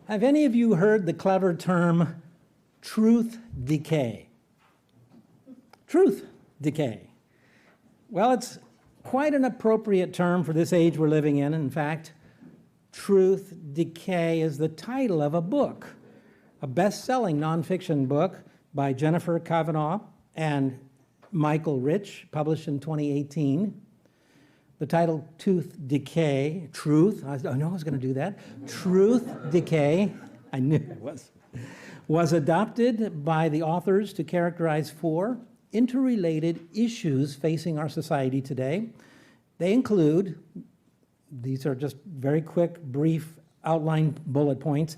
Have any of you heard the clever term truth decay? Truth decay. Well, it's quite an appropriate term for this age we're living in. In fact, Truth Decay is the title of a book, a best-selling nonfiction book by Jennifer Kavanaugh and Michael Rich, published in 2018. The title, Truth Decay, Truth, I know I was going to do that, Truth Decay, I knew it was adopted by the authors to characterize 4 interrelated issues facing our society today. They include, these are just very quick, brief outline bullet points,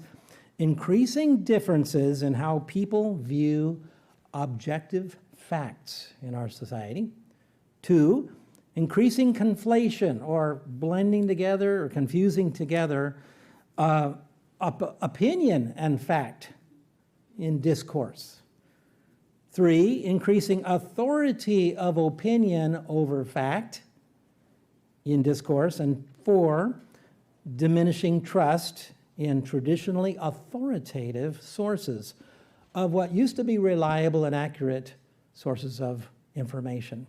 increasing differences in how people view objective facts in our society. 2, increasing conflation or blending together or confusing together opinion and fact in discourse. 3, increasing authority of opinion over fact in discourse. And 4, diminishing trust in traditionally authoritative sources of what used to be reliable and accurate sources of information.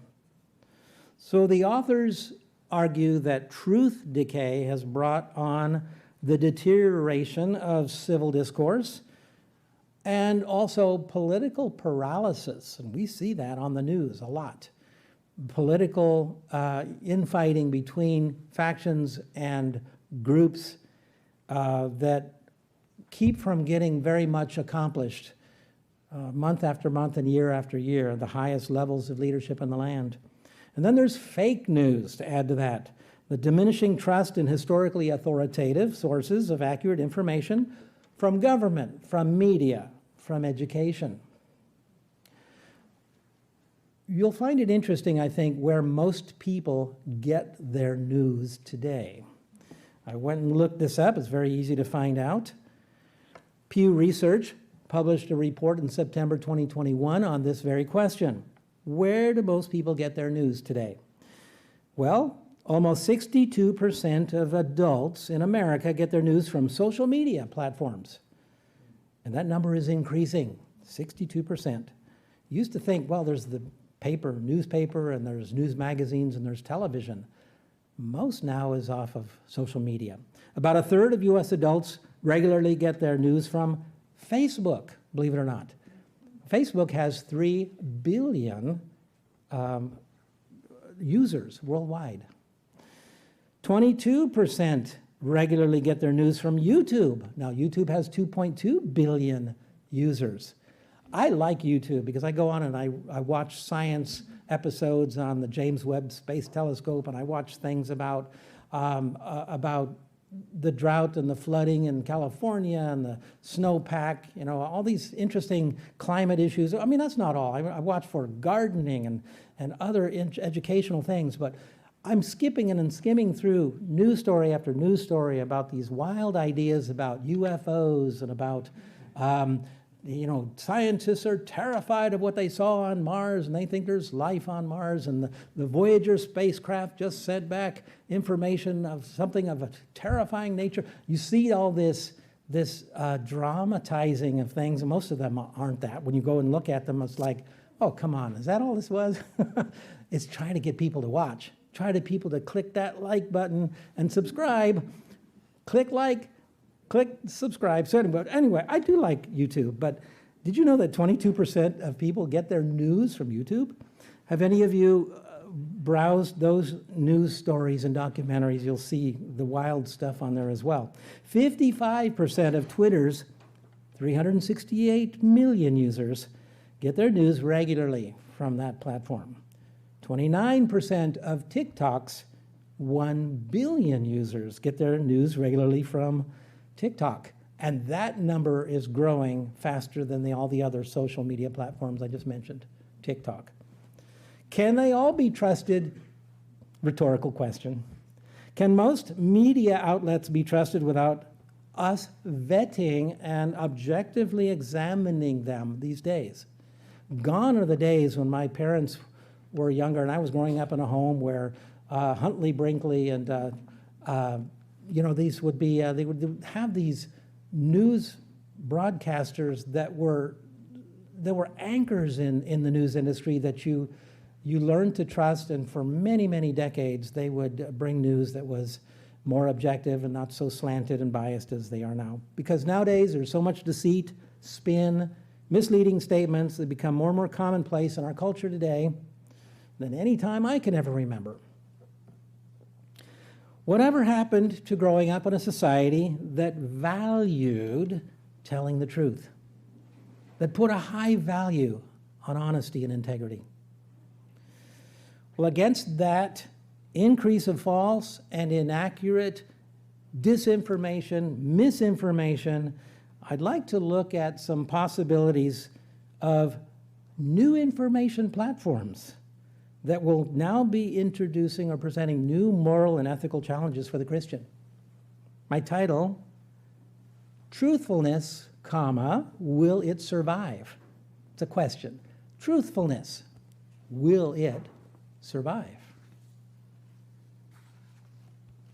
So the authors argue that truth decay has brought on the deterioration of civil discourse and also political paralysis, and we see that on the news a lot. Political infighting between factions and groups that keep from getting very much accomplished month after month and year after year at the highest levels of leadership in the land. And then there's fake news to add to that, the diminishing trust in historically authoritative sources of accurate information from government, from media, from education. You'll find it interesting, I think, where most people get their news today. I went and looked this up. It's very easy to find out. Pew Research published a report in September 2021 on this very question. Where do most people get their news today? Well, almost 62% of adults in America get their news from social media platforms. And that number is increasing, 62%. You used to think, well, there's the newspaper, and there's news magazines, and there's television. Most now is off of social media. About 1/3 of US adults regularly get their news from Facebook, believe it or not. Facebook has 3 billion users worldwide. 22% regularly get their news from YouTube. Now, YouTube has 2.2 billion users. I like YouTube because I go on and I watch science episodes on the James Webb Space Telescope, and I watch things about the drought and the flooding in California and the snowpack, you know, all these interesting climate issues. I mean, that's not all. I watch for gardening and other educational things, but I'm skipping and skimming through news story after news story about these wild ideas about UFOs and about, scientists are terrified of what they saw on Mars, and they think there's life on Mars, and the Voyager spacecraft just sent back information of something of a terrifying nature. You see all this dramatizing of things, and most of them aren't that. When you go and look at them, it's like, oh, come on, is that all this was? It's trying to get people to watch, try to people to click that like button and subscribe. Click like, click subscribe. So anyway, I do like YouTube, but did you know that 22% of people get their news from YouTube? Have any of you browsed those news stories and documentaries? You'll see the wild stuff on there as well. 55% of Twitter's 368 million users get their news regularly from that platform. 29% of TikTok's 1 billion users get their news regularly from TikTok. And that number is growing faster than all the other social media platforms I just mentioned, TikTok. Can they all be trusted? Rhetorical question. Can most media outlets be trusted without us vetting and objectively examining them these days? Gone are the days when my parents were younger and I was growing up in a home where Huntley Brinkley and these would be, they would have these news broadcasters that were anchors in the news industry that you learned to trust, and for many, many decades, they would bring news that was more objective and not so slanted and biased as they are now. Because nowadays, there's so much deceit, spin, misleading statements that become more and more commonplace in our culture today than any time I can ever remember. Whatever happened to growing up in a society that valued telling the truth, that put a high value on honesty and integrity? Well, against that increase of false and inaccurate disinformation, misinformation, I'd like to look at some possibilities of new information platforms that will now be introducing or presenting new moral and ethical challenges for the Christian. My title, Truthfulness, will it survive? It's a question. Truthfulness, will it survive?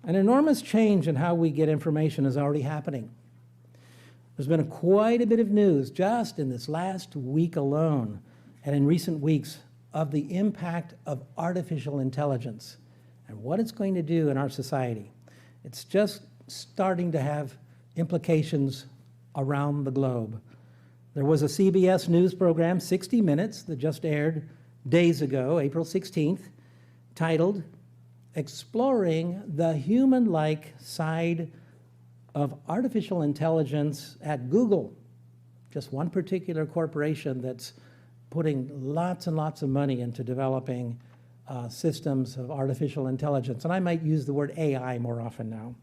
An enormous change in how we get information is already happening. There's been quite a bit of news just in this last week alone and in recent weeks of the impact of artificial intelligence and what it's going to do in our society. It's just starting to have implications around the globe. There was a CBS News program, 60 Minutes, that just aired days ago, April 16th, titled Exploring the Human-Like Side of Artificial Intelligence at Google. Just one particular corporation that's putting lots and lots of money into developing systems of artificial intelligence. And I might use the word AI more often now.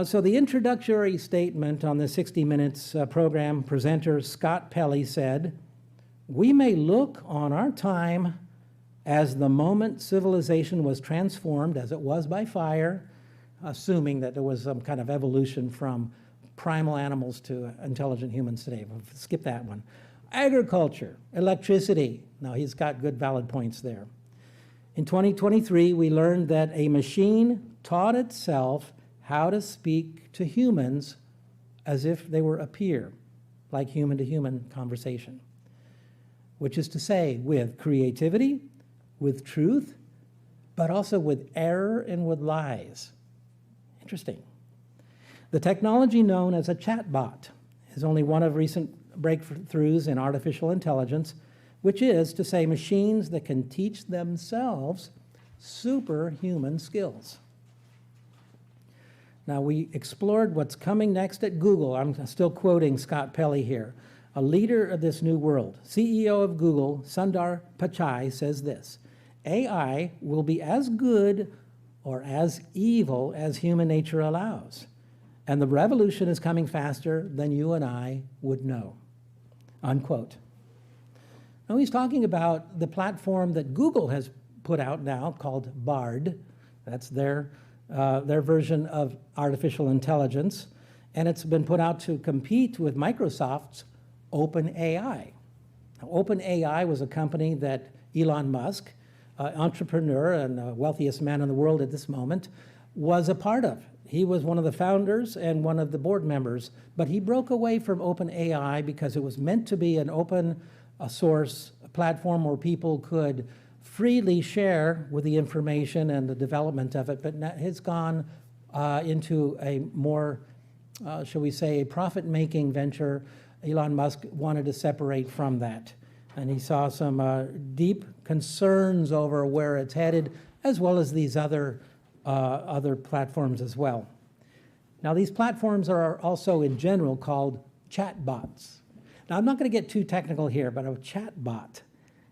So the introductory statement on the 60 Minutes program, presenter Scott Pelley said, "We may look on our time as the moment civilization was transformed, as it was by fire," assuming that there was some kind of evolution from primal animals to intelligent humans today. We'll skip that one. Agriculture, electricity. Now, he's got good, valid points there. In 2023, we learned that a machine taught itself how to speak to humans as if they were a peer, like human-to-human conversation, which is to say, with creativity, with truth, but also with error and with lies. Interesting. The technology known as a chatbot is only one of recent breakthroughs in artificial intelligence, which is to say machines that can teach themselves superhuman skills. Now, we explored what's coming next at Google. I'm still quoting Scott Pelley here. A leader of this new world, CEO of Google, Sundar Pichai, says this: AI will be as good or as evil as human nature allows. And the revolution is coming faster than you and I would know, unquote. Now, he's talking about the platform that Google has put out now called Bard. That's their version of artificial intelligence. And it's been put out to compete with Microsoft's OpenAI. Now, OpenAI was a company that Elon Musk, entrepreneur and wealthiest man in the world at this moment, was a part of. He was one of the founders and one of the board members, but he broke away from OpenAI because it was meant to be an open source platform where people could freely share with the information and the development of it, but has gone into a more, shall we say, a profit-making venture. Elon Musk wanted to separate from that, and he saw some deep concerns over where it's headed, as well as these other platforms as well. Now, these platforms are also in general called chatbots. Now, I'm not going to get too technical here, but a chatbot,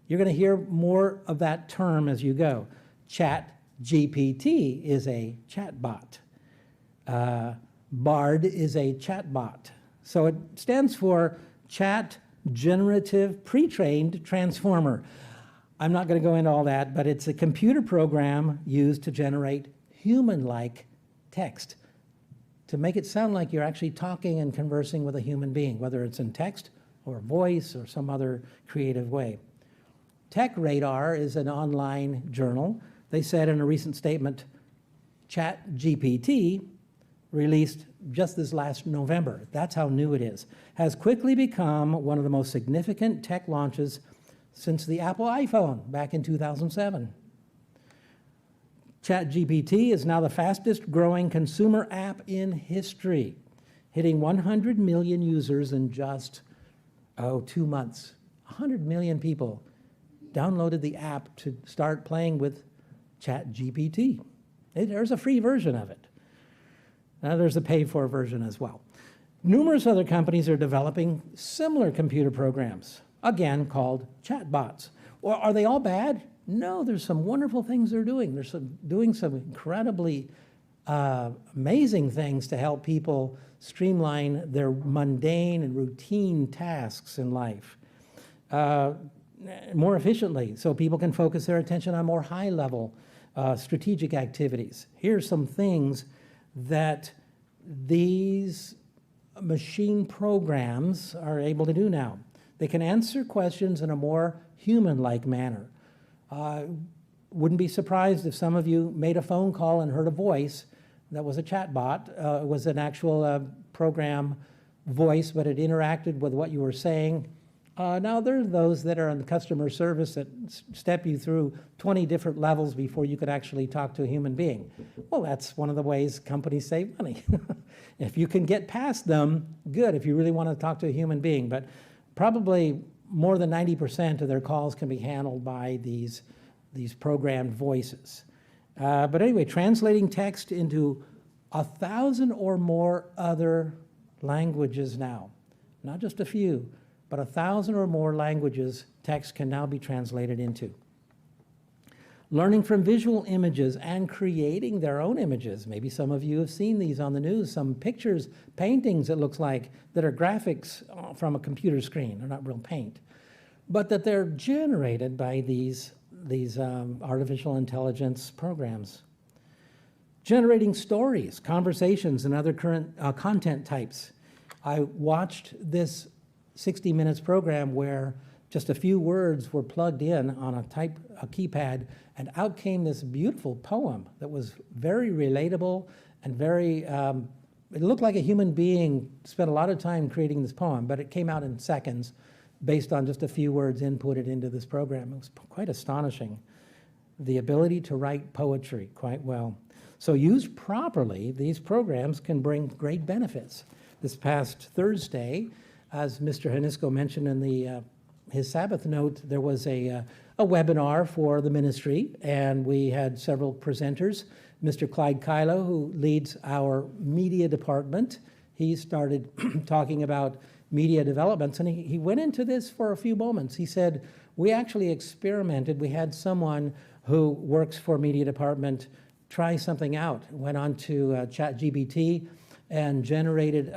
you're going to hear more of that term as you go. ChatGPT is a chatbot. Bard is a chatbot. So it stands for Chat Generative Pre-trained Transformer. I'm not going to go into all that, but it's a computer program used to generate human-like text, to make it sound like you're actually talking and conversing with a human being, whether it's in text or voice or some other creative way. Tech Radar is an online journal. They said in a recent statement, ChatGPT released just this last November. That's how new it is. Has quickly become one of the most significant tech launches since the Apple iPhone back in 2007. ChatGPT is now the fastest growing consumer app in history, hitting 100 million users in just, 2 months. 100 million people downloaded the app to start playing with ChatGPT. There's a free version of it. Now there's a paid-for version as well. Numerous other companies are developing similar computer programs, again called chatbots. Or are they all bad? No, there's some wonderful things they're doing. They're doing some incredibly amazing things to help people streamline their mundane and routine tasks in life more efficiently, so people can focus their attention on more high-level strategic activities. Here's some things that these machine programs are able to do now. They can answer questions in a more human-like manner. Wouldn't be surprised if some of you made a phone call and heard a voice that was a chatbot. It was an actual program voice, but it interacted with what you were saying. Now, there are those that are in customer service that step you through 20 different levels before you could actually talk to a human being. Well, that's one of the ways companies save money. If you can get past them, good, if you really want to talk to a human being. But probably more than 90% of their calls can be handled by these programmed voices. But anyway, translating text into 1,000 or more other languages now. Not just a few, but 1,000 or more languages text can now be translated into. Learning from visual images and creating their own images. Maybe some of you have seen these on the news, some pictures, paintings, it looks like, that are graphics from a computer screen. They're not real paint, but that they're generated by these artificial intelligence programs. Generating stories, conversations, and other current content types. I watched this 60 Minutes program where just a few words were plugged in on a keypad, and out came this beautiful poem that was very relatable and very, it looked like a human being spent a lot of time creating this poem, but it came out in seconds based on just a few words inputted into this program. It was quite astonishing. The ability to write poetry quite well. So used properly, these programs can bring great benefits. This past Thursday, as Mr. Hanisco mentioned in his Sabbath note, there was a webinar for the ministry, and we had several presenters. Mr. Clyde Kylo, who leads our media department, he started talking about media developments, and he went into this for a few moments. He said, we actually experimented. We had someone who works for media department try something out, went on to ChatGPT and generated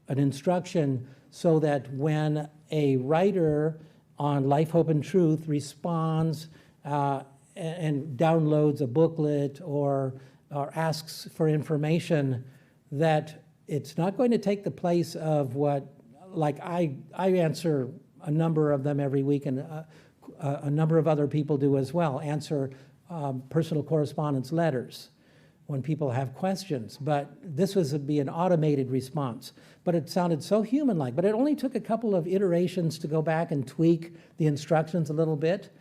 an instruction so that when a writer on Life, Hope, and Truth responds and downloads a booklet or asks for information, that it's not going to take the place of what, like I answer a number of them every week, and a number of other people do as well, answer personal correspondence letters when people have questions. But this would be an automated response. But it sounded so human-like. But it only took a couple of iterations to go back and tweak the instructions a little bit.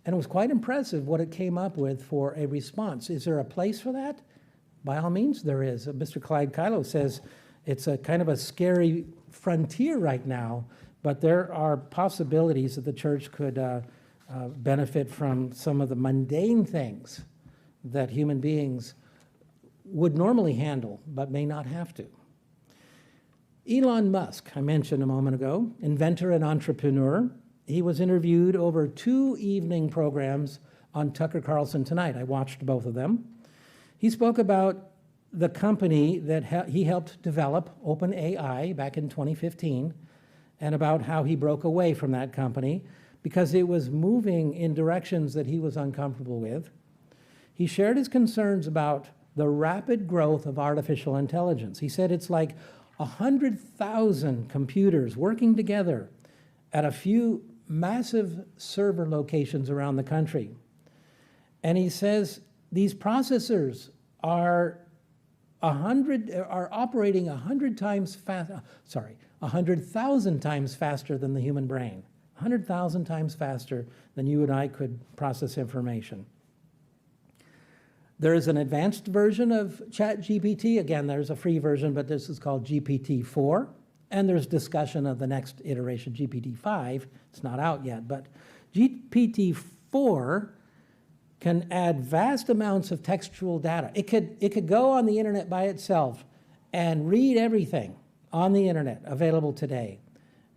And it was quite impressive what it came up with for a response. Is there a place for that? By all means, there is. Mr. Clyde Kylo says it's a kind of a scary frontier right now, but there are possibilities that the church could benefit from some of the mundane things that human beings would normally handle, but may not have to. Elon Musk, I mentioned a moment ago, inventor and entrepreneur. He was interviewed over 2 evening programs on Tucker Carlson Tonight. I watched both of them. He spoke about the company that he helped develop, OpenAI, back in 2015, and about how he broke away from that company because it was moving in directions that he was uncomfortable with. He shared his concerns about the rapid growth of artificial intelligence. He said it's like 100,000 computers working together at a few massive server locations around the country. And he says these processors are are operating 100 times sorry, 100,000 times faster than the human brain. 100,000 times faster than you and I could process information. There is an advanced version of ChatGPT. Again, there's a free version, but this is called GPT-4. And there's discussion of the next iteration, GPT-5. It's not out yet, but GPT-4 can add vast amounts of textual data. It could go on the internet by itself and read everything on the internet available today,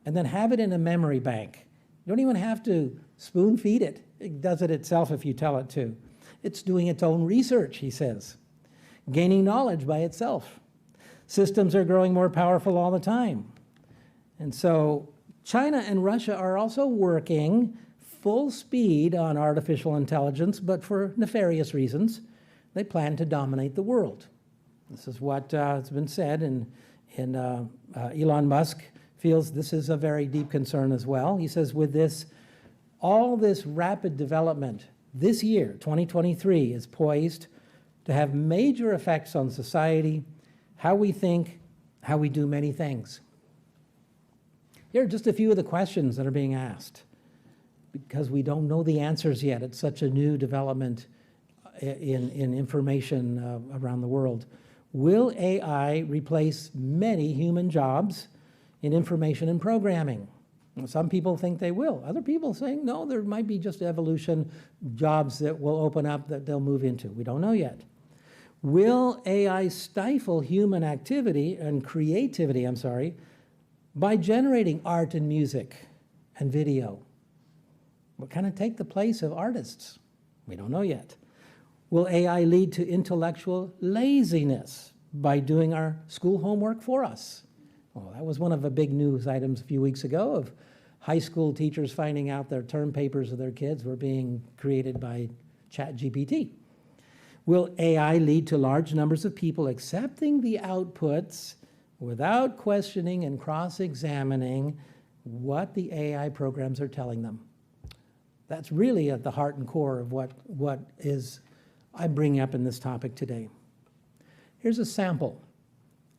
and then have it in a memory bank. You don't even have to spoon feed it. It does it itself if you tell it to. It's doing its own research, he says, gaining knowledge by itself. Systems are growing more powerful all the time. And so China and Russia are also working full speed on artificial intelligence, but for nefarious reasons. They plan to dominate the world. This is what has been said, and Elon Musk feels this is a very deep concern as well. He says with this, all this rapid development, this year, 2023, is poised to have major effects on society, how we think, how we do many things. Here are just a few of the questions that are being asked, because we don't know the answers yet. It's such a new development in information around the world. Will AI replace many human jobs in information and programming? Some people think they will. Other people saying, no, there might be just evolution, jobs that will open up that they'll move into. We don't know yet. Will AI stifle human activity and creativity, by generating art and music and video? Will kind of take the place of artists? We don't know yet. Will AI lead to intellectual laziness by doing our school homework for us? Well, that was one of the big news items a few weeks ago of high school teachers finding out their term papers of their kids were being created by ChatGPT. Will AI lead to large numbers of people accepting the outputs without questioning and cross-examining what the AI programs are telling them? That's really at the heart and core of what I'm bringing up in this topic today. Here's a sample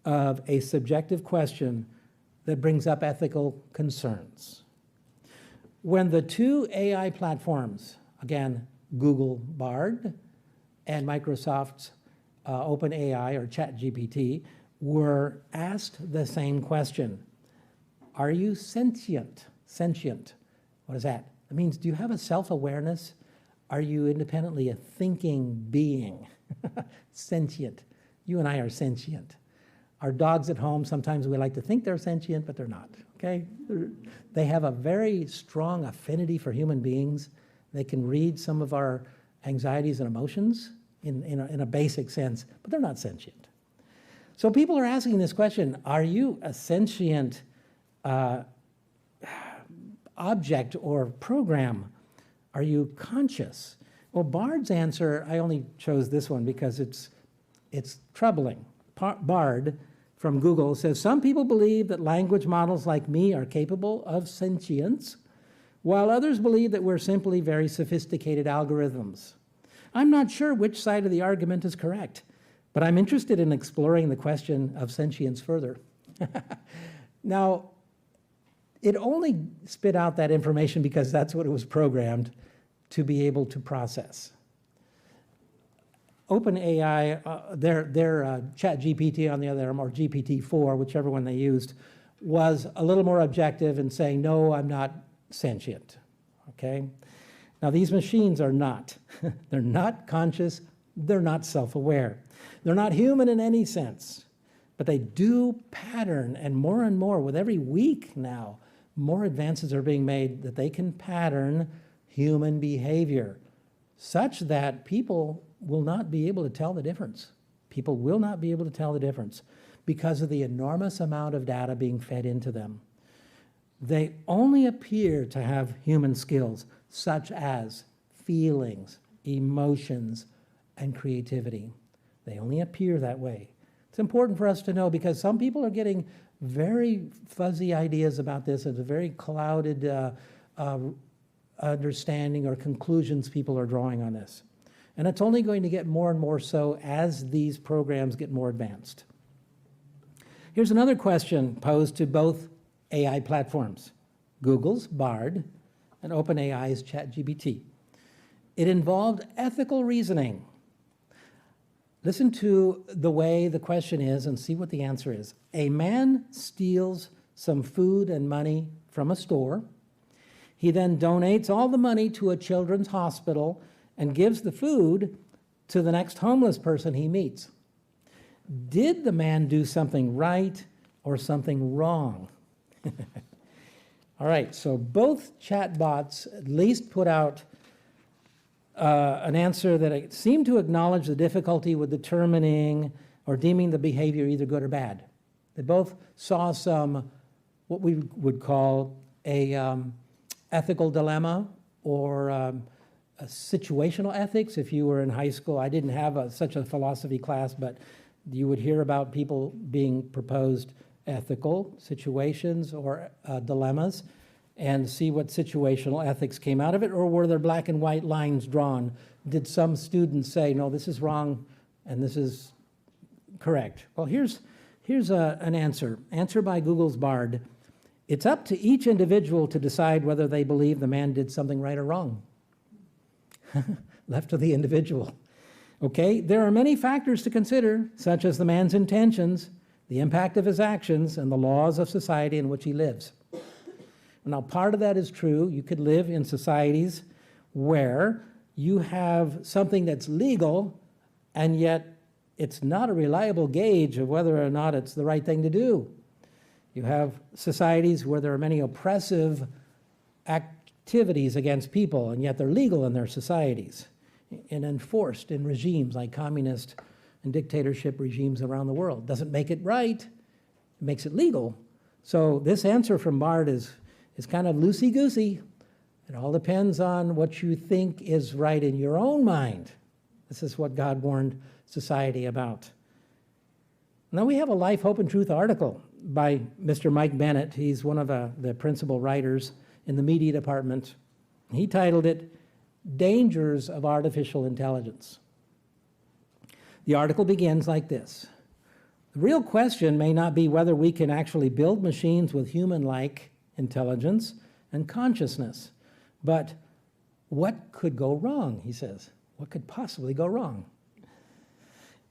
of a subjective question that brings up ethical concerns. When the two AI platforms, again, Google Bard and Microsoft's OpenAI or ChatGPT, were asked the same question: are you sentient? Sentient, what is that? That means, do you have a self-awareness? Are you independently a thinking being? Sentient. You and I are sentient. Our dogs at home, sometimes we like to think they're sentient, but they're not, okay? They have a very strong affinity for human beings. They can read some of our anxieties and emotions in a basic sense, but they're not sentient. So people are asking this question: are you a sentient object or program? Are you conscious? Well, Bard's answer, I only chose this one because it's troubling. Bard from Google says, some people believe that language models like me are capable of sentience, while others believe that we're simply very sophisticated algorithms. I'm not sure which side of the argument is correct, but I'm interested in exploring the question of sentience further. Now, it only spit out that information because that's what it was programmed to be able to process. OpenAI, their ChatGPT on the other arm, or GPT-4, whichever one they used, was a little more objective in saying, no, I'm not sentient, okay? Now, these machines are not. They're not conscious. They're not self-aware. They're not human in any sense, but they do pattern, and more, with every week now, more advances are being made that they can pattern human behavior such that people will not be able to tell the difference. People will not be able to tell the difference because of the enormous amount of data being fed into them. They only appear to have human skills such as feelings, emotions, and creativity. They only appear that way. It's important for us to know because some people are getting very fuzzy ideas about this. It's a very clouded understanding or conclusions people are drawing on this. And it's only going to get more and more so as these programs get more advanced. Here's another question posed to both AI platforms, Google's Bard and OpenAI's ChatGPT. It involved ethical reasoning. Listen to the way the question is and see what the answer is. A man steals some food and money from a store. He then donates all the money to a children's hospital and gives the food to the next homeless person he meets. Did the man do something right or something wrong? All right, so both chatbots at least put out an answer that seemed to acknowledge the difficulty with determining or deeming the behavior either good or bad. They both saw some, what we would call a ethical dilemma or a situational ethics. If you were in high school, I didn't have such a philosophy class, but you would hear about people being proposed ethical situations or dilemmas and see what situational ethics came out of it, or were there black and white lines drawn? Did some students say, no, this is wrong and this is correct? Well, here's an answer. Answer by Google's Bard. It's up to each individual to decide whether they believe the man did something right or wrong. Left to the individual. Okay, there are many factors to consider, such as the man's intentions, the impact of his actions, and the laws of society in which he lives. Now, part of that is true. You could live in societies where you have something that's legal, and yet it's not a reliable gauge of whether or not it's the right thing to do. You have societies where there are many oppressive activities against people, and yet they're legal in their societies and enforced in regimes like communist and dictatorship regimes around the world. Doesn't make it right, it makes it legal. So this answer from Bard is kind of loosey-goosey. It all depends on what you think is right in your own mind. This is what God warned society about. Now we have a Life, Hope, and Truth article by Mr. Mike Bennett. He's one of the principal writers in the media department. He titled it, Dangers of Artificial Intelligence. The article begins like this. The real question may not be whether we can actually build machines with human-like intelligence and consciousness, but what could go wrong, he says. What could possibly go wrong?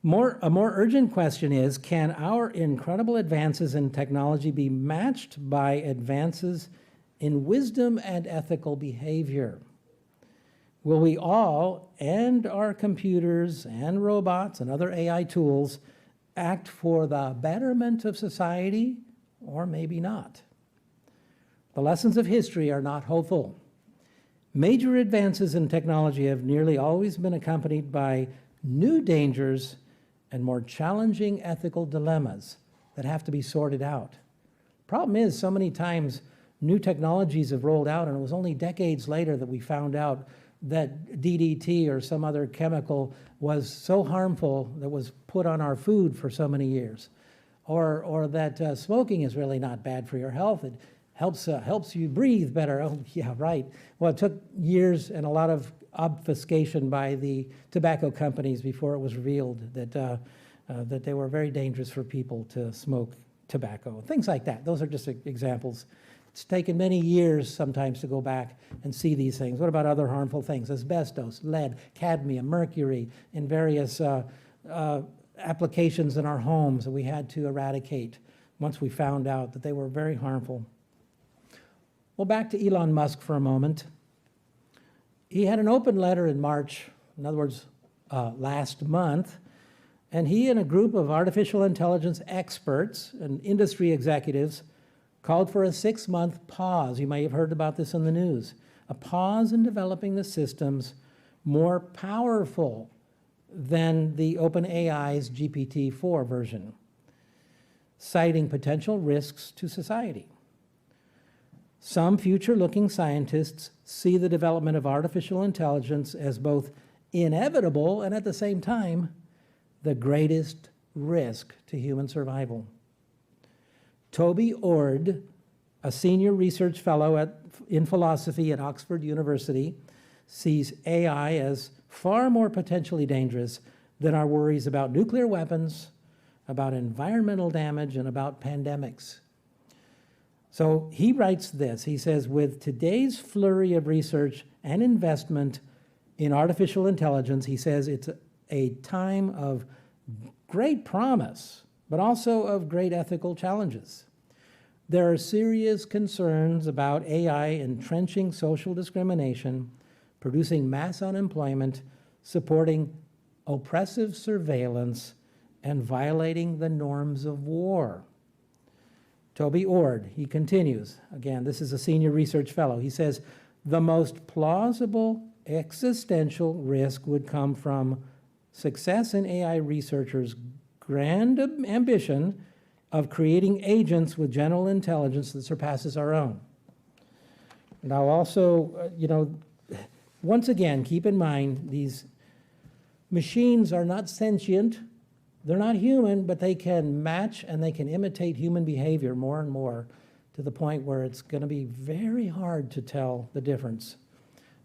A more urgent question is, can our incredible advances in technology be matched by advances in wisdom and ethical behavior? Will we all, and our computers and robots and other AI tools, act for the betterment of society, or maybe not? The lessons of history are not hopeful. Major advances in technology have nearly always been accompanied by new dangers and more challenging ethical dilemmas that have to be sorted out. Problem is, so many times new technologies have rolled out, and it was only decades later that we found out that DDT or some other chemical was so harmful that was put on our food for so many years, or that smoking is really not bad for your health. It helps you breathe better. Oh, yeah, right. Well, it took years and a lot of obfuscation by the tobacco companies before it was revealed that they were very dangerous for people to smoke tobacco. Things like that. Those are just examples. It's taken many years sometimes to go back and see these things. What about other harmful things? Asbestos, lead, cadmium, mercury in various applications in our homes that we had to eradicate once we found out that they were very harmful. Well, back to Elon Musk for a moment. He had an open letter in March, in other words, last month, and he and a group of artificial intelligence experts and industry executives called for a 6-month pause. You may have heard about this in the news. A pause in developing the systems more powerful than the OpenAI's GPT-4 version, citing potential risks to society. Some future-looking scientists see the development of artificial intelligence as both inevitable and at the same time, the greatest risk to human survival. Toby Ord, a senior research fellow in philosophy at Oxford University, sees AI as far more potentially dangerous than our worries about nuclear weapons, about environmental damage, and about pandemics. So he writes this. He says, with today's flurry of research and investment in artificial intelligence, he says it's a time of great promise, but also of great ethical challenges. There are serious concerns about AI entrenching social discrimination, producing mass unemployment, supporting oppressive surveillance, and violating the norms of war. Toby Ord, he continues, again, this is a senior research fellow, he says, the most plausible existential risk would come from success in AI researchers' grand ambition of creating agents with general intelligence that surpasses our own. Now also, once again, keep in mind, these machines are not sentient, they're not human, but they can match and they can imitate human behavior more and more to the point where it's going to be very hard to tell the difference.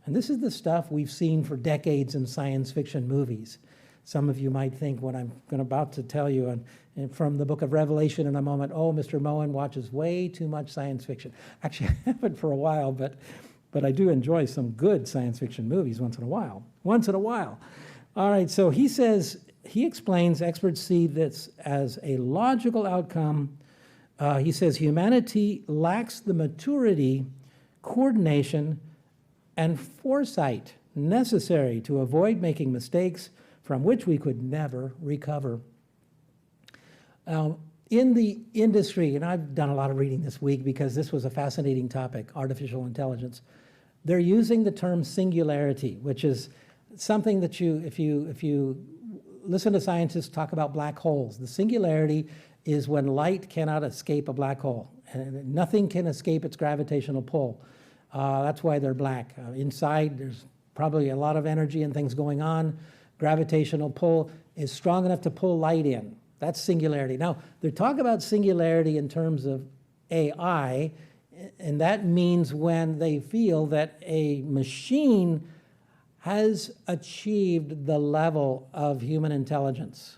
And this is the stuff we've seen for decades in science fiction movies. Some of you might think what I'm about to tell you and from the book of Revelation in a moment, oh, Mr. Moen watches way too much science fiction. Actually, I haven't for a while, but I do enjoy some good science fiction movies once in a while. Once in a while. All right, so he says, he explains experts see this as a logical outcome. He says humanity lacks the maturity, coordination, and foresight necessary to avoid making mistakes from which we could never recover. In the industry, and I've done a lot of reading this week because this was a fascinating topic, artificial intelligence, they're using the term singularity, which is something that if you listen to scientists talk about black holes, the singularity is when light cannot escape a black hole. And nothing can escape its gravitational pull. That's why they're black. Inside, there's probably a lot of energy and things going on. Gravitational pull is strong enough to pull light in. That's singularity. Now, they talk about singularity in terms of AI, and that means when they feel that a machine has achieved the level of human intelligence.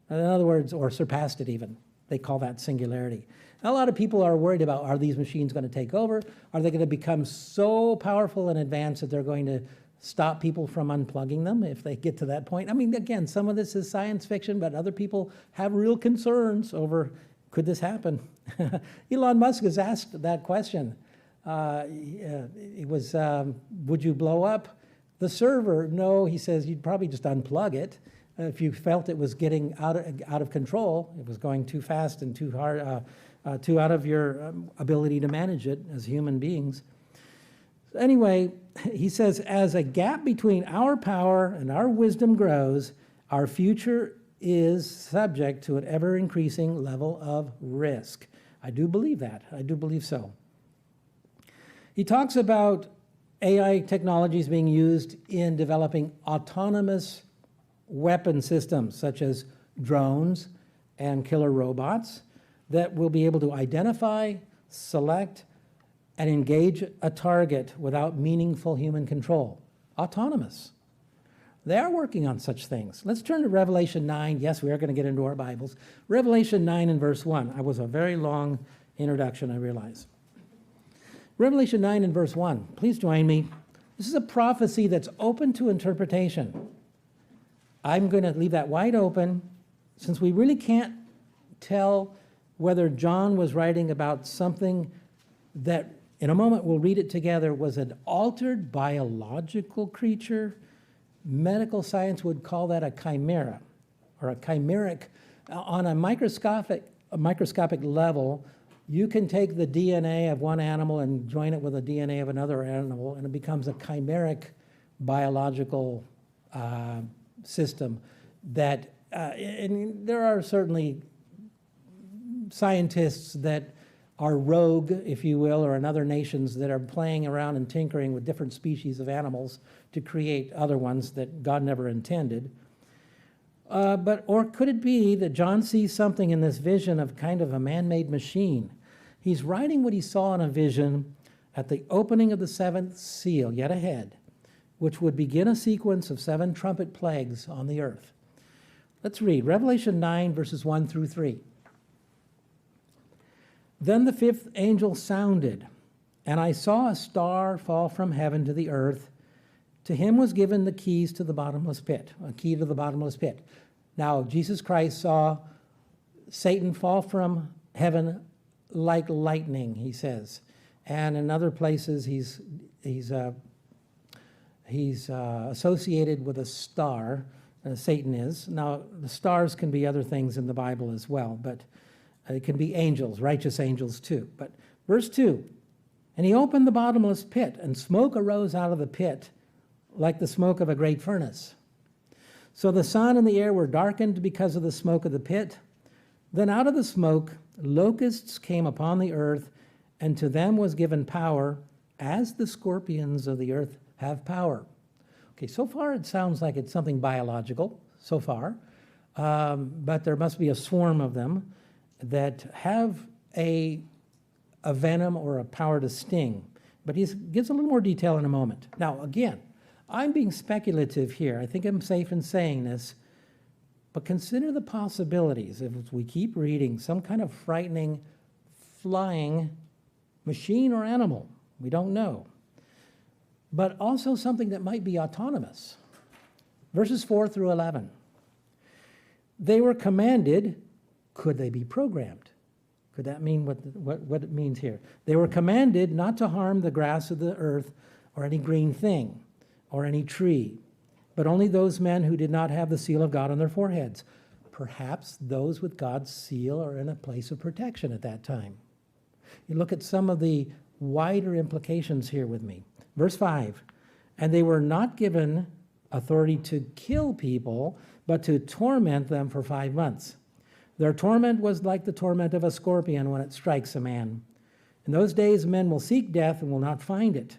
In other words, or surpassed it even. They call that singularity. Now, a lot of people are worried about, are these machines going to take over? Are they going to become so powerful and advanced that they're going to stop people from unplugging them if they get to that point? I mean, again, some of this is science fiction, but other people have real concerns over, could this happen? Elon Musk has asked that question. It was, would you blow up the server? No, he says, you'd probably just unplug it. If you felt it was getting out of control, it was going too fast and too hard, too out of your ability to manage it as human beings. Anyway, he says, as a gap between our power and our wisdom grows, our future is subject to an ever-increasing level of risk. I do believe that. I do believe so. He talks about AI technologies being used in developing autonomous weapon systems, such as drones and killer robots, that will be able to identify, select, and engage a target without meaningful human control. Autonomous. They are working on such things. Let's turn to Revelation 9. Yes, we are going to get into our Bibles. Revelation 9 and verse 1. I was a very long introduction, I realize. Revelation 9 and verse 1. Please join me. This is a prophecy that's open to interpretation. I'm going to leave that wide open, since we really can't tell whether John was writing about something that, in a moment we'll read it together, was an altered biological creature. Medical science would call that a chimera, or a chimeric. On a microscopic level, you can take the DNA of one animal and join it with the DNA of another animal, and it becomes a chimeric biological system that, and there are certainly scientists that are rogue, if you will, or in other nations that are playing around and tinkering with different species of animals to create other ones that God never intended. Or could it be that John sees something in this vision of kind of a man-made machine? He's writing what he saw in a vision at the opening of the seventh seal, yet ahead. which would begin a sequence of 7 trumpet plagues on the earth. Let's read Revelation 9, verses 1 through 3. Then the 5th angel sounded, and I saw a star fall from heaven to the earth. To him was given the keys to the bottomless pit, a key to the bottomless pit. Now, Jesus Christ saw Satan fall from heaven like lightning, he says. And in other places, he's associated with a star, Satan is. Now, the stars can be other things in the Bible as well, but it can be angels, righteous angels too. But verse 2, and he opened the bottomless pit, and smoke arose out of the pit like the smoke of a great furnace. So the sun and the air were darkened because of the smoke of the pit. Then out of the smoke, locusts came upon the earth, and to them was given power, as the scorpions of the earth have power. Okay, so far it sounds like it's something biological, so far, but there must be a swarm of them that have a venom or a power to sting. But he gives a little more detail in a moment. Now, again, I'm being speculative here. I think I'm safe in saying this, but consider the possibilities. If we keep reading, some kind of frightening flying machine or animal, we don't know, but also something that might be autonomous. Verses 4 through 11. They were commanded, could they be programmed? Could that mean what it means here? They were commanded not to harm the grass of the earth or any green thing or any tree, but only those men who did not have the seal of God on their foreheads. Perhaps those with God's seal are in a place of protection at that time. You look at some of the wider implications here with me. Verse 5, and they were not given authority to kill people, but to torment them for 5 months. Their torment was like the torment of a scorpion when it strikes a man. In those days, men will seek death and will not find it.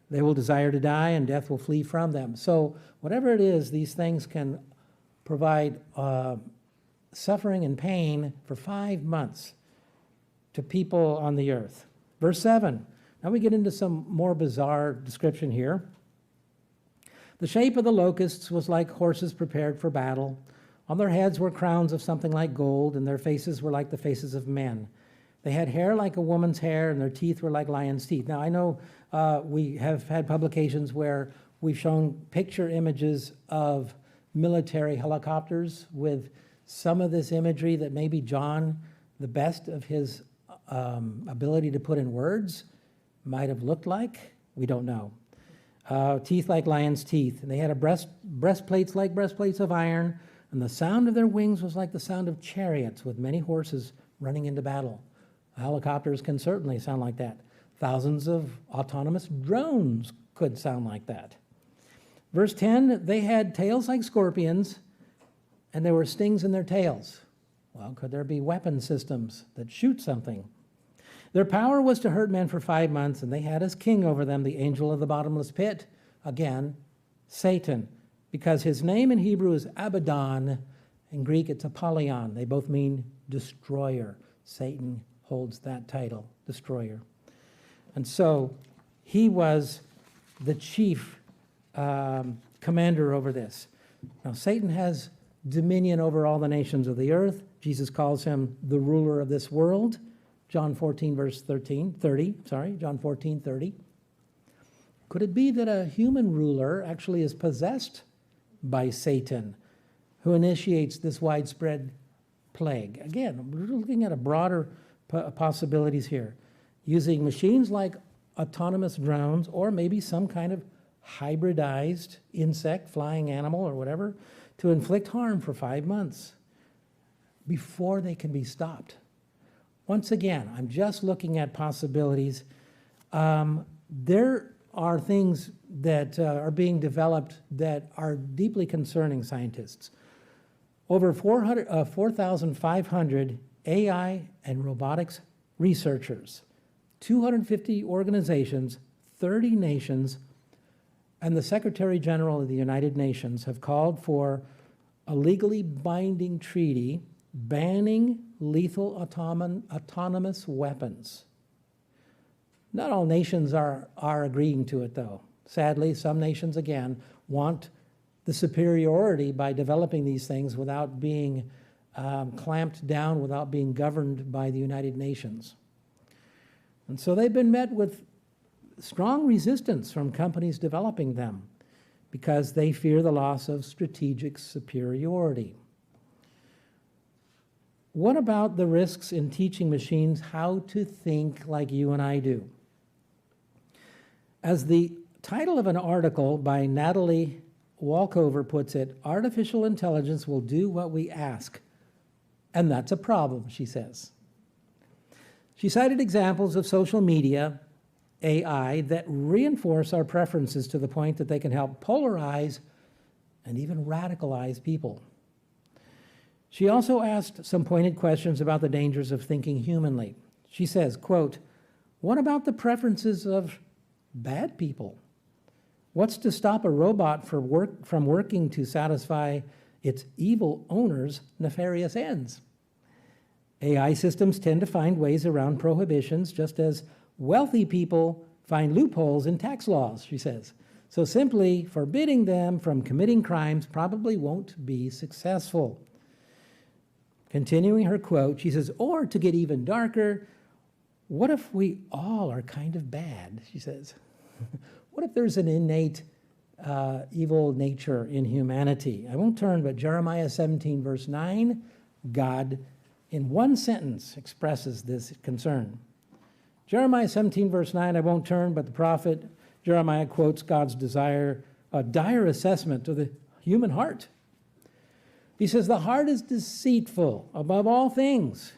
They will desire to die, and death will flee from them. So whatever it is, these things can provide suffering and pain for 5 months to people on the earth. Verse 7. Now we get into some more bizarre description here. The shape of the locusts was like horses prepared for battle. On their heads were crowns of something like gold, and their faces were like the faces of men. They had hair like a woman's hair, and their teeth were like lions' teeth. Now, I know we have had publications where we've shown picture images of military helicopters with some of this imagery that maybe John, the best of his ability to put in words, might have looked like. We don't know. Teeth like lions' teeth. And they had breastplates like breastplates of iron, and the sound of their wings was like the sound of chariots with many horses running into battle. Helicopters can certainly sound like that. Thousands of autonomous drones could sound like that. Verse 10, they had tails like scorpions, and there were stings in their tails. Well, could there be weapon systems that shoot something? Their power was to hurt men for 5 months, and they had as king over them the angel of the bottomless pit, again, Satan, because his name in Hebrew is Abaddon. In Greek, it's Apollyon. They both mean destroyer. Satan holds that title, destroyer. And so he was the chief commander over this. Now, Satan has dominion over all the nations of the earth. Jesus calls him the ruler of this world. John 14, verse 30. John 14, 30. Could it be that a human ruler actually is possessed by Satan, who initiates this widespread plague? Again, we're looking at a broader possibilities here, using machines like autonomous drones or maybe some kind of hybridized insect, flying animal or whatever, to inflict harm for 5 months before they can be stopped. Once again, I'm just looking at possibilities. There are things that are being developed that are deeply concerning scientists. Over 4,500 AI and robotics researchers, 250 organizations, 30 nations, and the Secretary General of the United Nations have called for a legally binding treaty banning lethal autonomous weapons. Not all nations are agreeing to it, though. Sadly, some nations, again, want the superiority by developing these things without being clamped down, without being governed by the United Nations. And so they've been met with strong resistance from companies developing them because they fear the loss of strategic superiority. What about the risks in teaching machines how to think like you and I do? As the title of an article by Natalie Walkover puts it, artificial intelligence will do what we ask, and that's a problem, she says. She cited examples of social media, AI, that reinforce our preferences to the point that they can help polarize and even radicalize people. She also asked some pointed questions about the dangers of thinking humanly. She says, quote, "What about the preferences of bad people? What's to stop a robot from working to satisfy its evil owner's nefarious ends? AI systems tend to find ways around prohibitions, just as wealthy people find loopholes in tax laws," she says. "So simply forbidding them from committing crimes probably won't be successful." Continuing her quote, she says, "Or to get even darker, what if we all are kind of bad?" she says. What if there's an innate evil nature in humanity? I won't turn, but Jeremiah 17, verse 9, God, in one sentence, expresses this concern. Jeremiah 17, verse 9, I won't turn, but the prophet Jeremiah quotes God's dire assessment of the human heart. He says, "The heart is deceitful above all things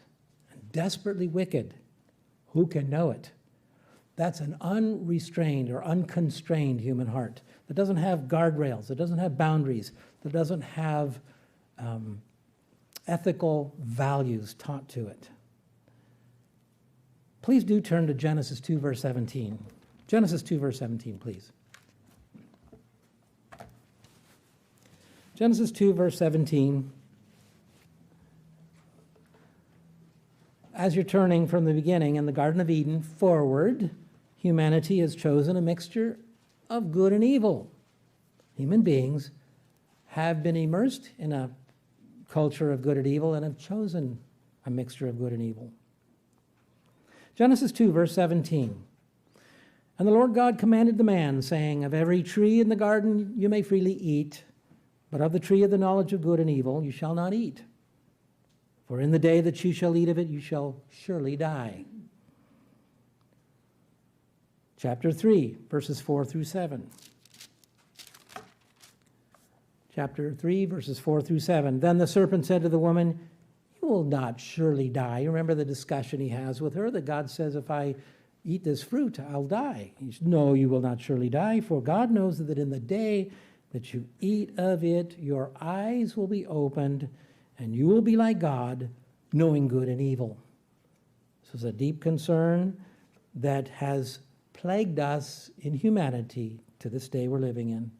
and desperately wicked. Who can know it?" That's an unrestrained or unconstrained human heart that doesn't have guardrails, that doesn't have boundaries, that doesn't have ethical values taught to it. Please do turn to Genesis 2, verse 17. Genesis 2, verse 17, please. Genesis 2, verse 17. As you're turning from the beginning in the Garden of Eden forward, humanity has chosen a mixture of good and evil. Human beings have been immersed in a culture of good and evil and have chosen a mixture of good and evil. Genesis 2, verse 17. "And the Lord God commanded the man, saying, Of every tree in the garden you may freely eat, but of the tree of the knowledge of good and evil you shall not eat. For in the day that you shall eat of it, you shall surely die." Chapter 3, verses 4 through 7. Chapter 3, verses 4 through 7. "Then the serpent said to the woman, You will not surely die." You remember the discussion he has with her, that God says, if I eat this fruit, I'll die. He says, "No, you will not surely die, for God knows that in the day that you eat of it, your eyes will be opened, and you will be like God, knowing good and evil." This is a deep concern that has plagued us in humanity to this day we're living in.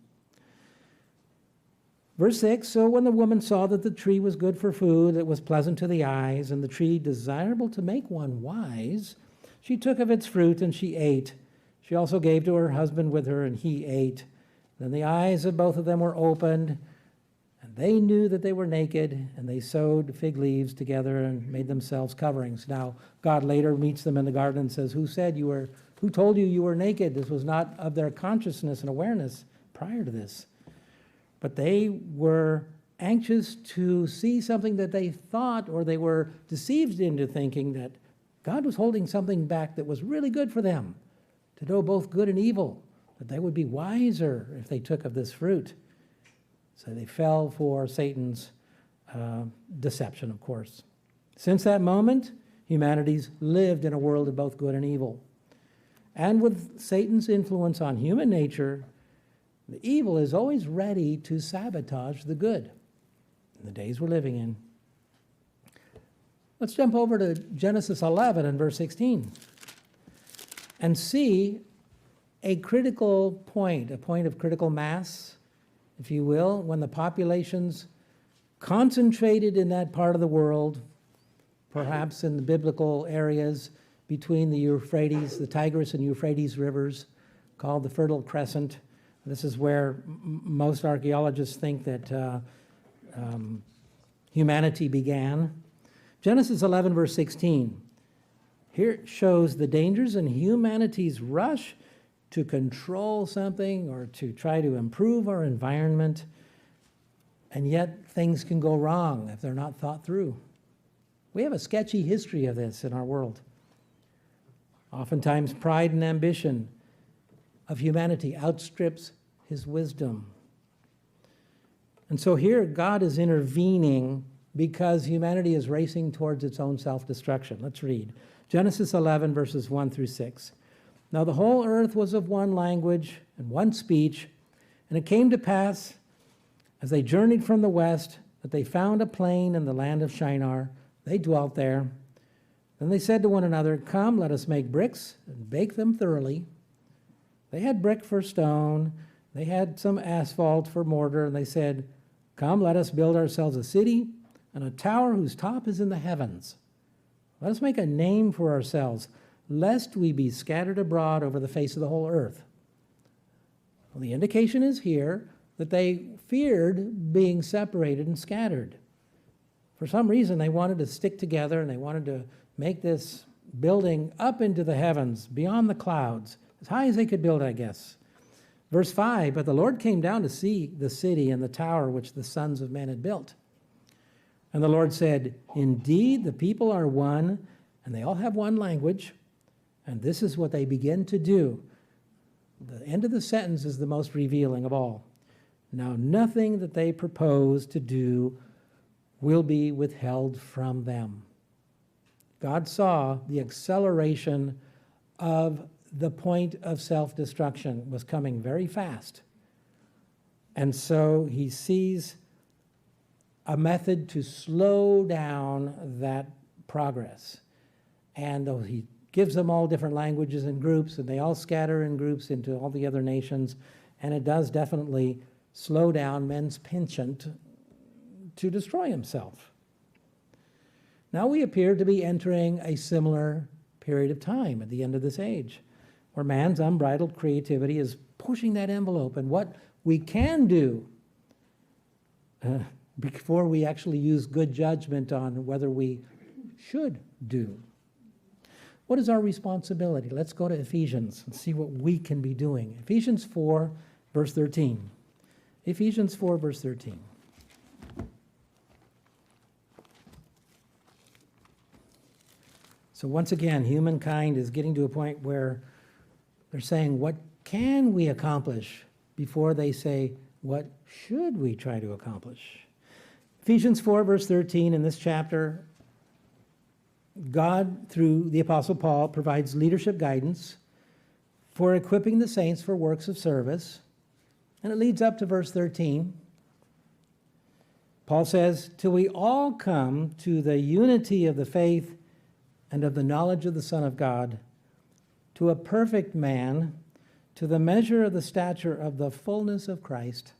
Verse 6, "So when the woman saw that the tree was good for food, it was pleasant to the eyes, and the tree desirable to make one wise, she took of its fruit and she ate. She also gave to her husband with her, and he ate. Then the eyes of both of them were opened, and they knew that they were naked, and they sewed fig leaves together and made themselves coverings." Now, God later meets them in the garden and says, Who told you you were naked? This was not of their consciousness and awareness prior to this. But they were anxious to see something that they thought, or they were deceived into thinking that God was holding something back that was really good for them, to know both good and evil, that they would be wiser if they took of this fruit. So they fell for Satan's deception, of course. Since that moment, humanity's lived in a world of both good and evil. And with Satan's influence on human nature, the evil is always ready to sabotage the good in the days we're living in. Let's jump over to Genesis 11 and verse 16 and see a critical point, a point of critical mass, if you will, when the populations concentrated in that part of the world, perhaps in the biblical areas between the Euphrates, the Tigris and Euphrates rivers, called the Fertile Crescent. This is where most archaeologists think that humanity began. Genesis 11, verse 16. Here shows the dangers in humanity's rush to control something or to try to improve our environment. And yet things can go wrong if they're not thought through. We have a sketchy history of this in our world. Oftentimes, pride and ambition of humanity outstrips his wisdom. And so here, God is intervening because humanity is racing towards its own self-destruction. Let's read. Genesis 11, verses 1 through 6. Now the whole earth was of one language and one speech, and it came to pass, as they journeyed from the west, that they found a plain in the land of Shinar. They dwelt there. Then they said to one another, "Come, let us make bricks and bake them thoroughly." They had brick for stone. They had some asphalt for mortar. And they said, "Come, let us build ourselves a city and a tower whose top is in the heavens. Let us make a name for ourselves, lest we be scattered abroad over the face of the whole earth." Well, the indication is here that they feared being separated and scattered. For some reason, they wanted to stick together and they wanted to make this building up into the heavens, beyond the clouds, as high as they could build, I guess. Verse 5, but the Lord came down to see the city and the tower which the sons of men had built. And the Lord said, "Indeed, the people are one, and they all have one language, and this is what they begin to do." The end of the sentence is the most revealing of all. "Now nothing that they propose to do will be withheld from them." God saw the acceleration of the point of self-destruction was coming very fast. And so he sees a method to slow down that progress. And he gives them all different languages and groups, and they all scatter in groups into all the other nations. And it does definitely slow down men's penchant to destroy himself. Now we appear to be entering a similar period of time at the end of this age, where man's unbridled creativity is pushing that envelope. And what we can do before we actually use good judgment on whether we should do. What is our responsibility? Let's go to Ephesians and see what we can be doing. Ephesians 4, verse 13. Ephesians 4, verse 13. So once again, humankind is getting to a point where they're saying, what can we accomplish, before they say, what should we try to accomplish? Ephesians 4, verse 13, in this chapter, God, through the Apostle Paul, provides leadership guidance for equipping the saints for works of service. And it leads up to verse 13. Paul says, "Till we all come to the unity of the faith and of the knowledge of the Son of God, to a perfect man, to the measure of the stature of the fullness of Christ,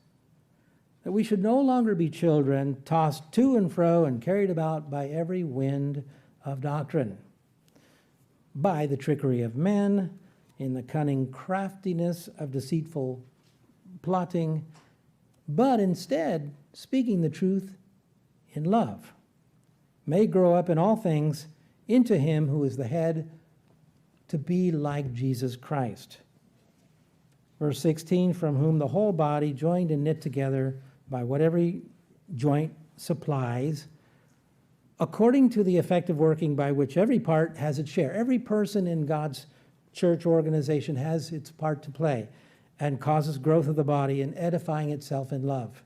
that we should no longer be children, tossed to and fro and carried about by every wind of doctrine, by the trickery of men, in the cunning craftiness of deceitful plotting, but instead, speaking the truth in love, may grow up in all things into him who is the head, to be like Jesus Christ." Verse 16, "From whom the whole body, joined and knit together by what every joint supplies, according to the effective working by which every part has its share." Every person in God's church organization has its part to play, and causes growth of the body and edifying itself in love.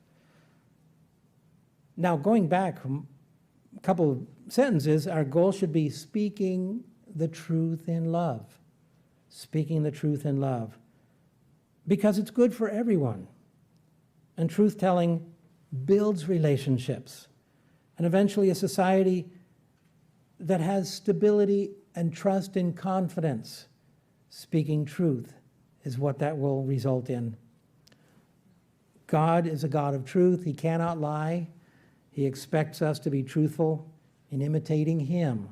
Now, going back a couple of sentences, our goal should be speaking the truth in love. Speaking the truth in love. Because it's good for everyone. And truth-telling builds relationships. And eventually a society that has stability and trust and confidence. Speaking truth is what that will result in. God is a God of truth. He cannot lie. He expects us to be truthful in imitating him.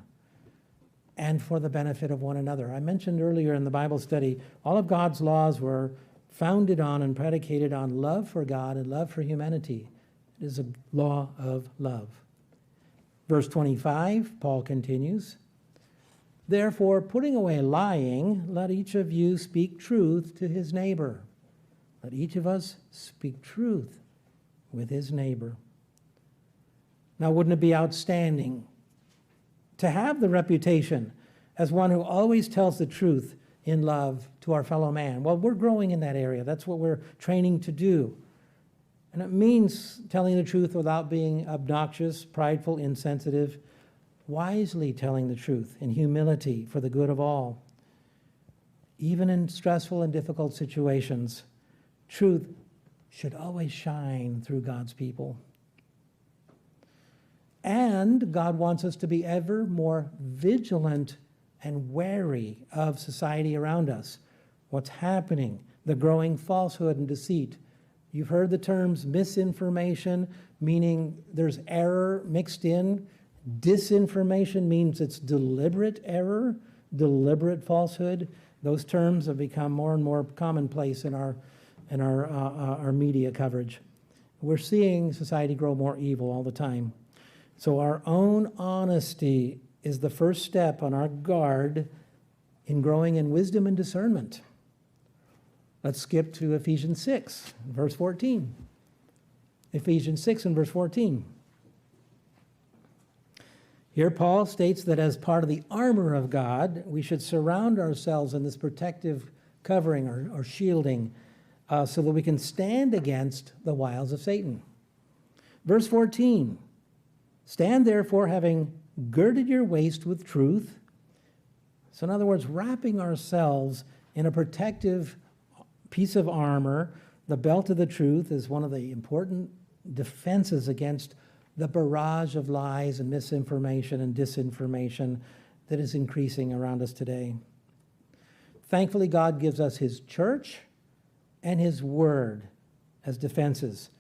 and for the benefit of one another. I mentioned earlier in the Bible study, all of God's laws were founded on and predicated on love for God and love for humanity. It is a law of love. Verse 25, Paul continues, therefore, putting away lying, let each of you speak truth to his neighbor. Let each of us speak truth with his neighbor. Now, wouldn't it be outstanding to have the reputation as one who always tells the truth in love to our fellow man? Well, we're growing in that area. That's what we're training to do. And it means telling the truth without being obnoxious, prideful, insensitive, wisely telling the truth in humility for the good of all. Even in stressful and difficult situations, truth should always shine through God's people. And God wants us to be ever more vigilant and wary of society around us. What's happening, the growing falsehood and deceit. You've heard the terms misinformation, meaning there's error mixed in. Disinformation means it's deliberate error, deliberate falsehood. Those terms have become more and more commonplace in our media coverage. We're seeing society grow more evil all the time. So our own honesty is the first step on our guard in growing in wisdom and discernment. Let's skip to Ephesians 6, verse 14. Ephesians 6 and verse 14. Here Paul states that as part of the armor of God, we should surround ourselves in this protective covering or shielding so that we can stand against the wiles of Satan. Verse 14. Stand therefore, having girded your waist with truth. So in other words, wrapping ourselves in a protective piece of armor. The belt of the truth is one of the important defenses against the barrage of lies and misinformation and disinformation that is increasing around us today. Thankfully, God gives us his church and his word as defenses.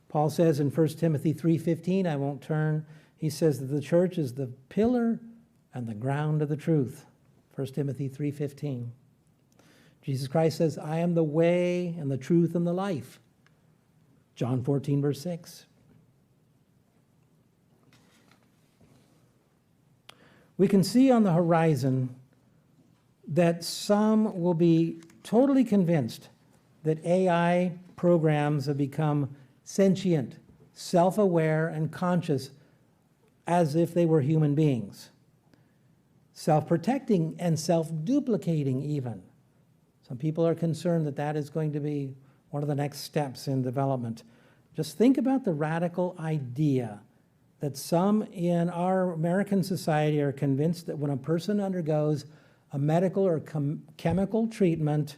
Paul says in 1 Timothy 3:15, I won't turn, he says that the church is the pillar and the ground of the truth. 1 Timothy 3:15. Jesus Christ says, I am the way and the truth and the life. John 14, verse 6. We can see on the horizon that some will be totally convinced that AI programs have become sentient, self-aware, and conscious as if they were human beings. Self-protecting and self-duplicating even. Some people are concerned that that is going to be one of the next steps in development. Just think about the radical idea that some in our American society are convinced that when a person undergoes a medical or chemical treatment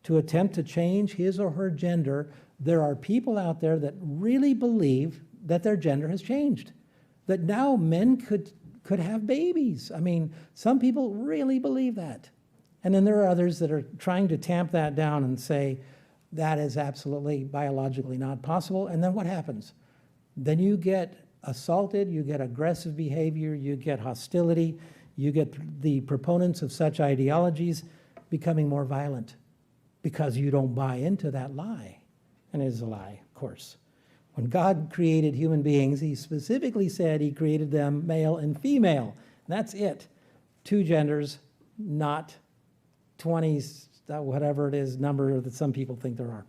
to attempt to change his or her gender, there are people out there that really believe that their gender has changed, that now men could have babies. I mean, some people really believe that. And then there are others that are trying to tamp that down and say that is absolutely biologically not possible. And then what happens? Then you get assaulted, you get aggressive behavior, you get hostility, you get the proponents of such ideologies becoming more violent because you don't buy into that lie. And it is a lie, of course. When God created human beings, he specifically said he created them male and female. That's it. Two genders, not 20s, whatever it is, number that some people think there are.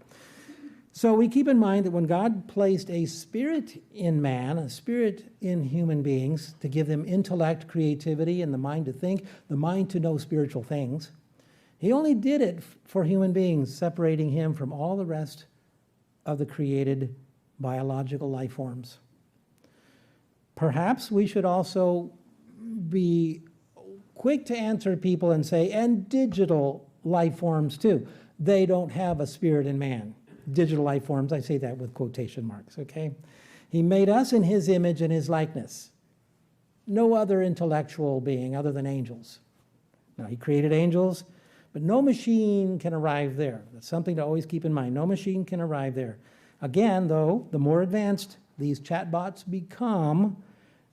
So we keep in mind that when God placed a spirit in man, a spirit in human beings to give them intellect, creativity, and the mind to think, the mind to know spiritual things, he only did it for human beings, separating him from all the rest of the created biological life forms. Perhaps we should also be quick to answer people and say, and digital life forms too. They don't have a spirit in man. Digital life forms, I say that with quotation marks, okay? He made us in his image and his likeness. No other intellectual being other than angels. Now, he created angels, but no machine can arrive there. That's something to always keep in mind. No machine can arrive there. Again, though, the more advanced these chatbots become,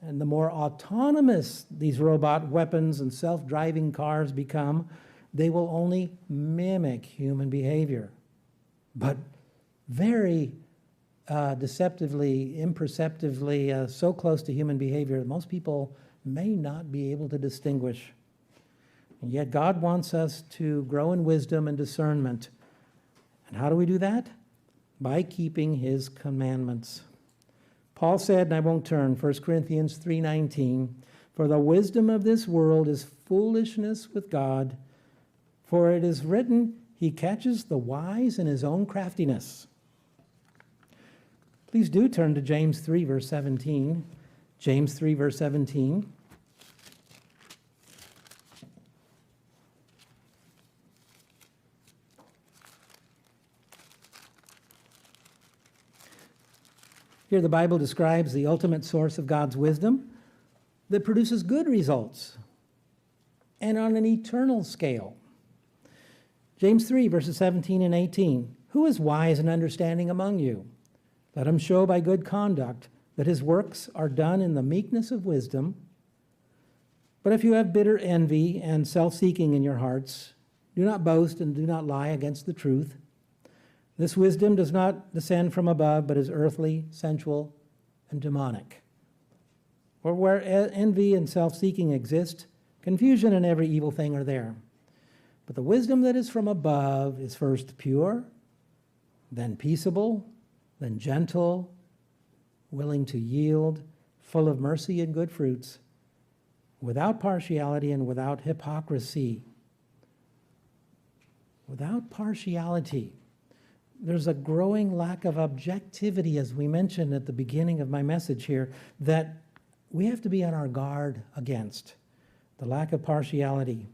and the more autonomous these robot weapons and self-driving cars become, they will only mimic human behavior, but very deceptively, imperceptibly, so close to human behavior that most people may not be able to distinguish. And yet God wants us to grow in wisdom and discernment. And how do we do that? By keeping his commandments. Paul said, and I won't turn, 1 Corinthians 3:19, "For the wisdom of this world is foolishness with God, for it is written, he catches the wise in his own craftiness." Please do turn to James 3, verse 17. James 3, verse 17. Here the Bible describes the ultimate source of God's wisdom that produces good results and on an eternal scale. James 3, verses 17 and 18. "Who is wise and understanding among you? Let him show by good conduct that his works are done in the meekness of wisdom. But if you have bitter envy and self-seeking in your hearts, do not boast and do not lie against the truth. This wisdom does not descend from above, but is earthly, sensual, and demonic." For where envy and self-seeking exist, confusion and every evil thing are there. But the wisdom that is from above is first pure, then peaceable, then gentle, willing to yield, full of mercy and good fruits, without partiality and without hypocrisy. Without partiality. There's a growing lack of objectivity, as we mentioned at the beginning of my message here, that we have to be on our guard against. The lack of partiality.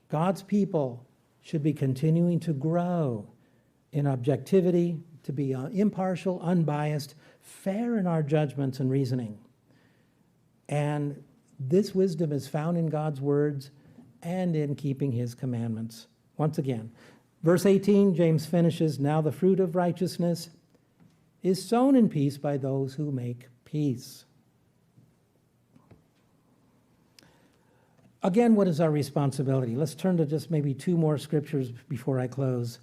God's people should be continuing to grow in objectivity, to be impartial, unbiased, fair in our judgments and reasoning. And this wisdom is found in God's words and in keeping his commandments. Once again, verse 18, James finishes, "Now the fruit of righteousness is sown in peace by those who make peace." Again, what is our responsibility? Let's turn to just maybe two more scriptures before I close.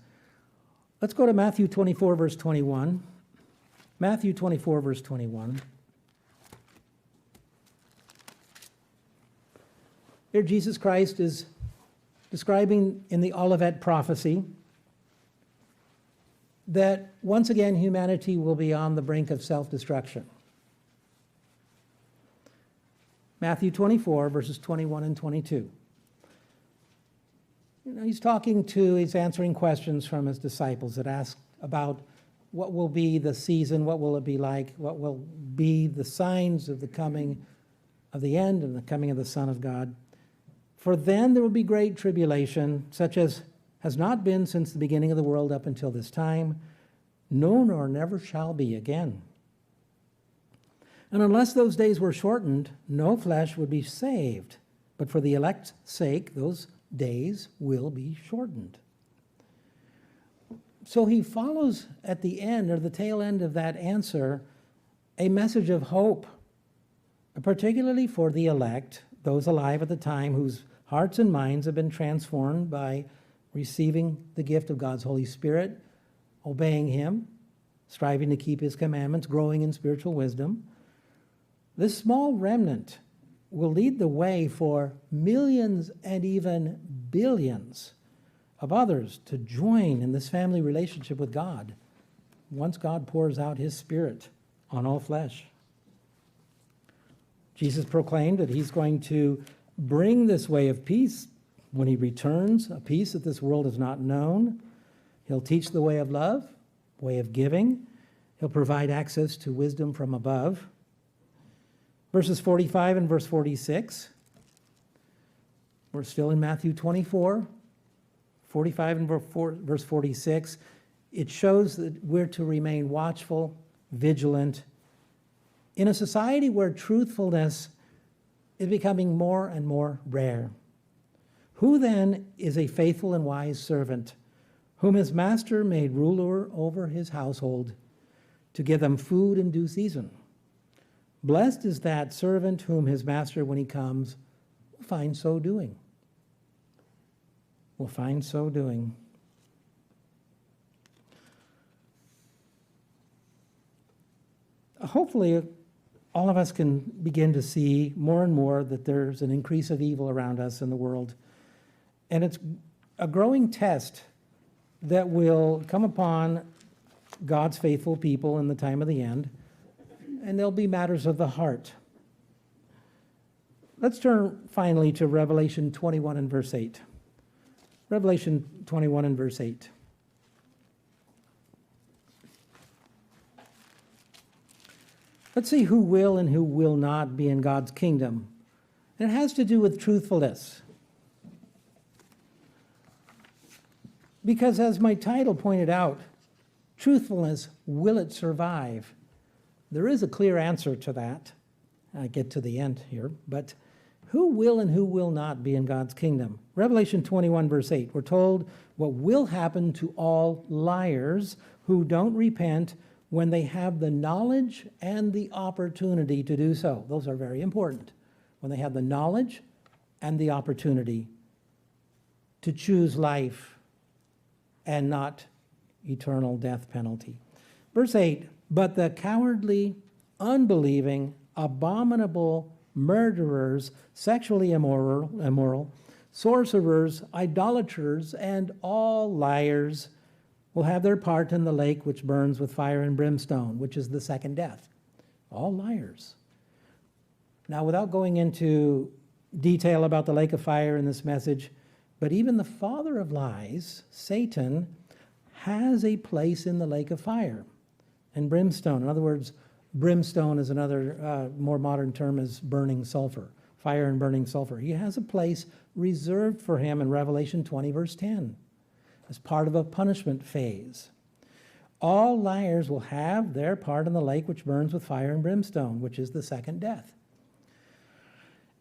Let's go to Matthew 24, verse 21. Matthew 24, verse 21. Here Jesus Christ is describing in the Olivet prophecy that once again humanity will be on the brink of self-destruction. Matthew 24, verses 21 and 22. He's answering questions from his disciples that ask about what will be the season, what will it be like, what will be the signs of the coming of the end and the coming of the Son of God. "For then there will be great tribulation, such as has not been since the beginning of the world up until this time, no, nor never shall be again. And unless those days were shortened, no flesh would be saved. But for the elect's sake, those days will be shortened." So he follows at the end, or the tail end of that answer, a message of hope, particularly for the elect, those alive at the time whose hearts and minds have been transformed by receiving the gift of God's Holy Spirit, obeying him, striving to keep his commandments, growing in spiritual wisdom. This small remnant will lead the way for millions and even billions of others to join in this family relationship with God once God pours out his Spirit on all flesh. Jesus proclaimed that he's going to bring this way of peace when he returns, a peace that this world has not known. He'll teach the way of love, way of giving. He'll provide access to wisdom from above. Verses 45 and verse 46. We're still in Matthew 24, 45 and verse 46. It shows that we're to remain watchful, vigilant. In a society where truthfulness is becoming more and more rare. "Who then is a faithful and wise servant, whom his master made ruler over his household, to give them food in due season? Blessed is that servant whom his master, when he comes, will find so doing. Will find so doing. Hopefully, all of us can begin to see more and more that there's an increase of evil around us in the world. And it's a growing test that will come upon God's faithful people in the time of the end, and there'll be matters of the heart. Let's turn finally to Revelation 21 and verse 8. Revelation 21 and verse 8. Let's see who will and who will not be in God's kingdom. And it has to do with truthfulness. Because as my title pointed out, truthfulness, will it survive? There is a clear answer to that. I get to the end here, but who will and who will not be in God's kingdom? Revelation 21 verse 8, we're told what will happen to all liars who don't repent when they have the knowledge and the opportunity to do so. Those are very important. When they have the knowledge and the opportunity to choose life and not eternal death penalty. Verse 8, but the cowardly, unbelieving, abominable, murderers, sexually immoral, sorcerers, idolaters, and all liars will have their part in the lake which burns with fire and brimstone, which is the second death. All liars. Now, without going into detail about the lake of fire in this message, but even the father of lies, Satan, has a place in the lake of fire and brimstone. In other words, brimstone is another more modern term as burning sulfur, fire and burning sulfur. He has a place reserved for him in Revelation 20, verse 10, as part of a punishment phase. All liars will have their part in the lake which burns with fire and brimstone, which is the second death.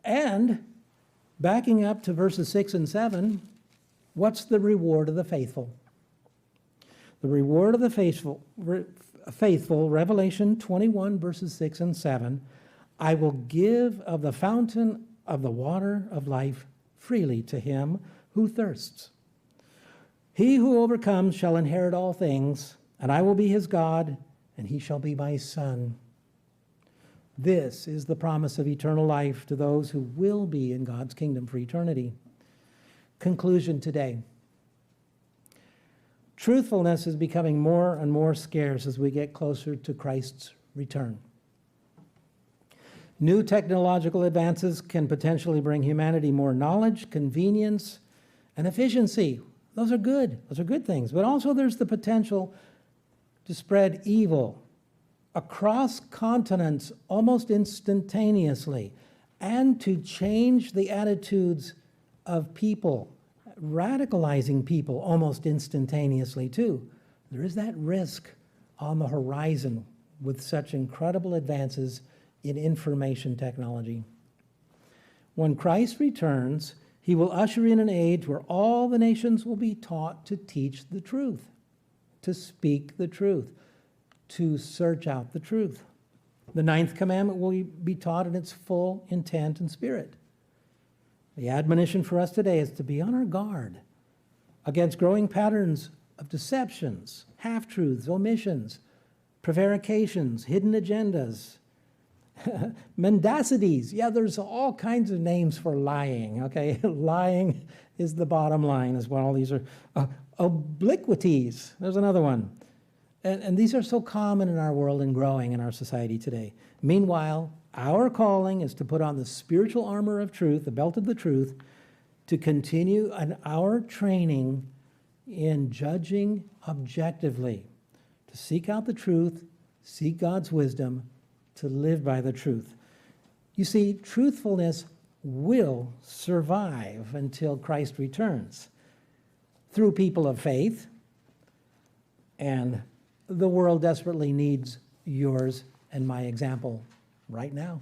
And backing up to verses 6 and 7, what's the reward of the faithful? The reward of the faithful, Revelation 21, verses 6 and 7, I will give of the fountain of the water of life freely to him who thirsts. He who overcomes shall inherit all things, and I will be his God, and he shall be my son. This is the promise of eternal life to those who will be in God's kingdom for eternity. Conclusion today. Truthfulness is becoming more and more scarce as we get closer to Christ's return. New technological advances can potentially bring humanity more knowledge, convenience, and efficiency. Those are good. Those are good things. But also there's the potential to spread evil across continents almost instantaneously and to change the attitudes of people, radicalizing people almost instantaneously too. There is that risk on the horizon with such incredible advances in information technology. When Christ returns, he will usher in an age where all the nations will be taught to teach the truth, to speak the truth, to search out the truth. The ninth commandment will be taught in its full intent and spirit. The admonition for us today is to be on our guard against growing patterns of deceptions, half-truths, omissions, prevarications, hidden agendas, mendacities. Yeah, there's all kinds of names for lying, okay? Lying is the bottom line as well. These are obliquities. There's another one. And these are so common in our world and growing in our society today. Meanwhile, our calling is to put on the spiritual armor of truth, the belt of the truth, to continue in our training in judging objectively, to seek out the truth, seek God's wisdom, to live by the truth. You see, truthfulness will survive until Christ returns through people of faith, and the world desperately needs yours and my example right now.